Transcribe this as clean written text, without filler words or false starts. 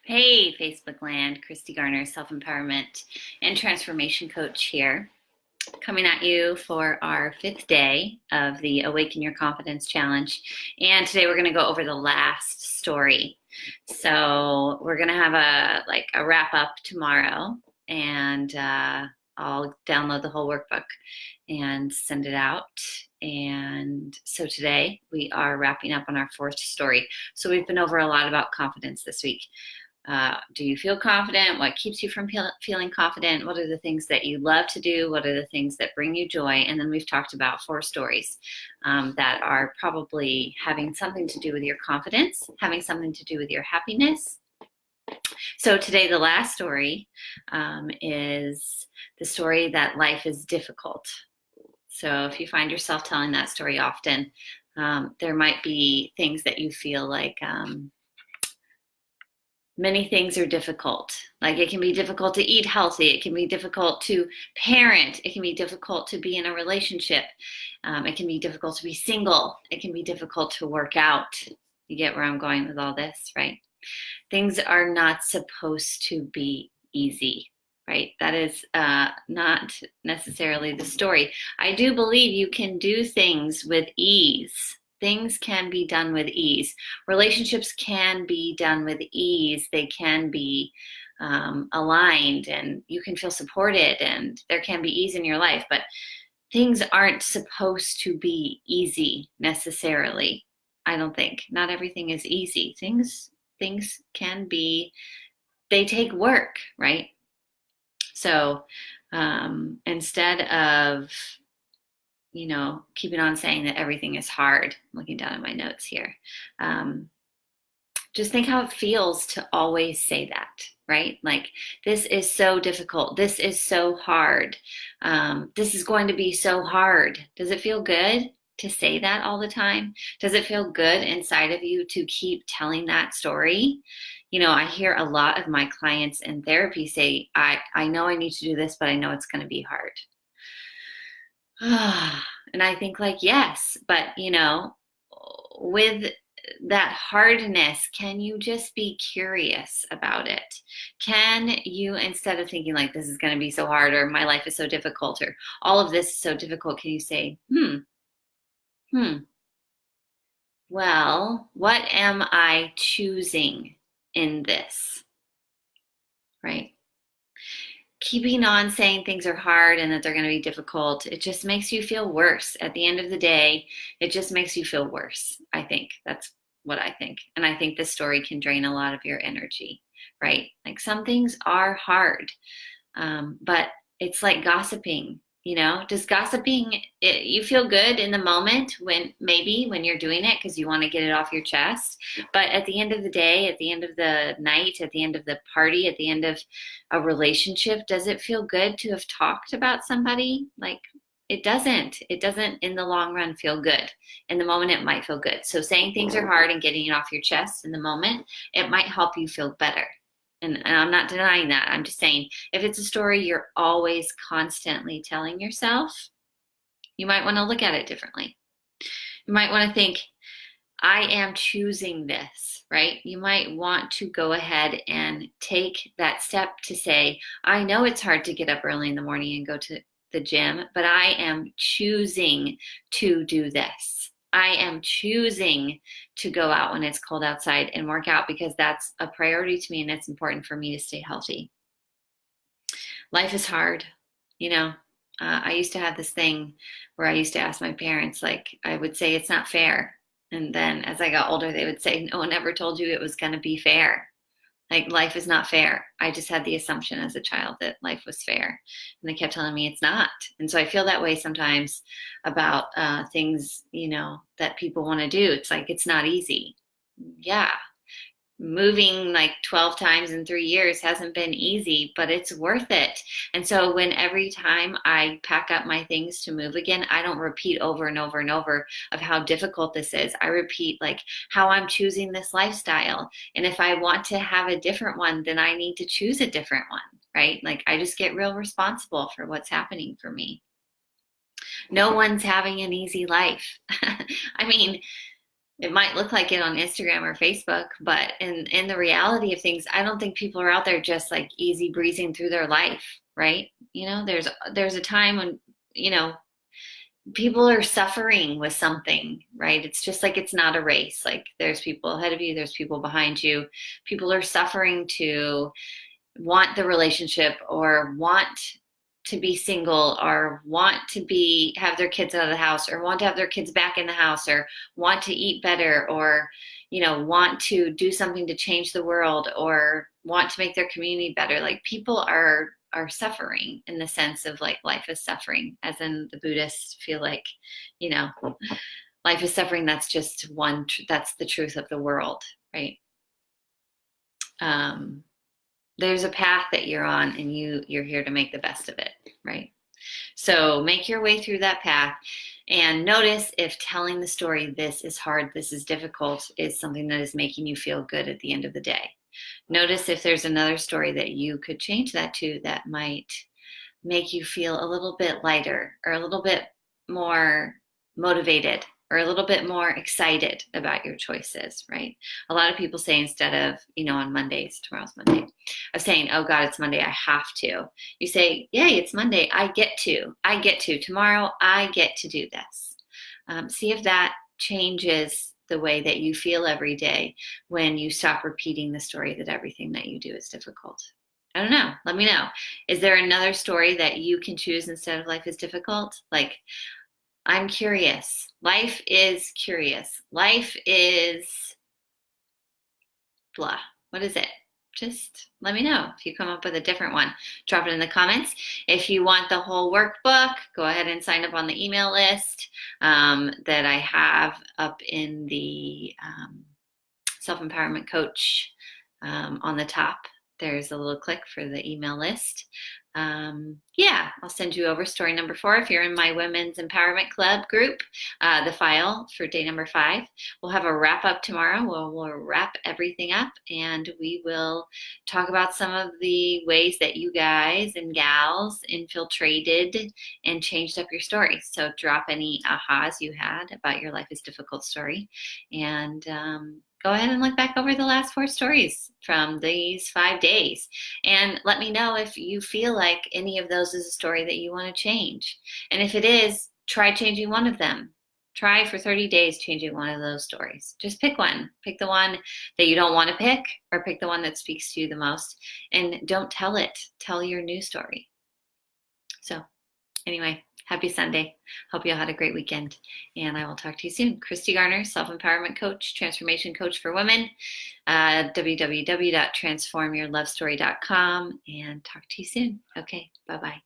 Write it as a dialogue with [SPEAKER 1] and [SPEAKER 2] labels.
[SPEAKER 1] Hey, Facebook land, Christi Garner, self-empowerment and transformation coach here, coming at you for our 5th day of the Awaken Your Confidence Challenge. And today we're going to go over the last story. So we're going to have a wrap up tomorrow, and I'll download the whole workbook and send it out. And so today we are wrapping up on our 4th story. So we've been over a lot about confidence this week. Do you feel confident? What keeps you from feeling confident? What are the things that you love to do? What are the things that bring you joy? And then we've talked about 4 stories that are probably having something to do with your confidence, having something to do with your happiness. So today, the last story is the story that life is difficult. So if you find yourself telling that story often, there might be things that you feel like many things are difficult. Like it can be difficult to eat healthy. It can be difficult to parent. It can be difficult to be in a relationship. It can be difficult to be single. It can be difficult to work out. You get where I'm going with all this, right? Things are not supposed to be easy, right? That is not necessarily the story. I do believe you can do things with ease. Things can be done with ease. Relationships can be done with ease. They can be aligned, and you can feel supported, and there can be ease in your life, but things aren't supposed to be easy necessarily. I don't think. Not everything is easy. Things can be, they take work, right? So instead of keeping on saying that everything is hard, I'm looking down at my notes here. Just think how it feels to always say that, right? Like, this is so difficult. This is so hard. This is going to be so hard. Does it feel good to say that all the time? Does it feel good inside of you to keep telling that story? I hear a lot of my clients in therapy say, I know I need to do this, but I know it's going to be hard. And I think, like, yes, but with that hardness, can you just be curious about it? Can you, instead of thinking like this is going to be so hard, or my life is so difficult, or all of this is so difficult, can you say, well, what am I choosing in this? Right? Keeping on saying things are hard and that they're going to be difficult, it just makes you feel worse. At the end of the day, it just makes you feel worse. I think that's what I think. And I think this story can drain a lot of your energy, right? Like, some things are hard, but it's like gossiping. Does gossiping, you feel good in the moment when you're doing it because you want to get it off your chest. But at the end of the day, at the end of the night, at the end of the party, at the end of a relationship, does it feel good to have talked about somebody? Like, it doesn't. It doesn't in the long run feel good. In the moment, it might feel good. So saying things are hard and getting it off your chest in the moment, it might help you feel better. And I'm not denying that. I'm just saying, if it's a story you're always constantly telling yourself, you might want to look at it differently. You might want to think, I am choosing this, right? You might want to go ahead and take that step to say, I know it's hard to get up early in the morning and go to the gym, but I am choosing to do this. I am choosing to go out when it's cold outside and work out because that's a priority to me and it's important for me to stay healthy. Life is hard. I used to have this thing where I used to ask my parents, like, I would say it's not fair. And then as I got older, they would say, no one ever told you it was going to be fair. Like, life is not fair. I just had the assumption as a child that life was fair. And they kept telling me it's not. And so I feel that way sometimes about things, that people want to do. It's like, it's not easy. Yeah. Moving like 12 times in 3 years hasn't been easy, but it's worth it. And so when every time I pack up my things to move again, I don't repeat over and over and over of how difficult this is. I repeat like how I'm choosing this lifestyle. And if I want to have a different one, then I need to choose a different one, right? Like, I just get real responsible for what's happening for me. No one's having an easy life. I mean, It might look like it on Instagram or Facebook, but in the reality of things, I don't think people are out there just like easy breezing through their life, right? There's a time when, people are suffering with something, right? It's just like it's not a race. Like there's people ahead of you, there's people behind you. People are suffering to want the relationship or want to be single or want to have their kids out of the house or want to have their kids back in the house or want to eat better or want to do something to change the world or want to make their community better. Like people are suffering in the sense of like life is suffering, as in the Buddhists feel like life is suffering. That's just that's the truth of the world, right? There's a path that you're on and you're here to make the best of it, right? So make your way through that path and notice if telling the story, this is hard, this is difficult, is something that is making you feel good at the end of the day. Notice if there's another story that you could change that to that might make you feel a little bit lighter or a little bit more motivated or a little bit more excited about your choices, right? A lot of people say instead of, on Mondays, tomorrow's Monday, of saying, oh God, it's Monday, I have to. You say, yay, it's Monday, I get to. Tomorrow, I get to do this. See if that changes the way that you feel every day when you stop repeating the story that everything that you do is difficult. I don't know. Let me know. Is there another story that you can choose instead of life is difficult? Like, I'm curious. Life is curious. Life is blah. What is it? Just let me know if you come up with a different one. Drop it in the comments. If you want the whole workbook, go ahead and sign up on the email list that I have up in the Self-Empowerment Coach on the top. There's a little click for the email list. I'll send you over story number 4 if you're in my Women's Empowerment Club group, the file for day number 5. We'll have a wrap up tomorrow. We'll wrap everything up and we will talk about some of the ways that you guys and gals infiltrated and changed up your stories. So drop any ahas you had about your life is difficult story and go ahead and look back over the last 4 stories from these 5 days and let me know if you feel like any of those is a story that you want to change. And if it is, try changing one of them. Try for 30 days changing one of those stories. Just pick one. Pick the one that you don't want to pick or pick the one that speaks to you the most and don't tell it. Tell your new story. So anyway, happy Sunday. Hope you all had a great weekend. And I will talk to you soon. Christi Garner, Self-Empowerment Coach, Transformation Coach for Women, www.transformyourlovestory.com. And talk to you soon. Okay, bye-bye.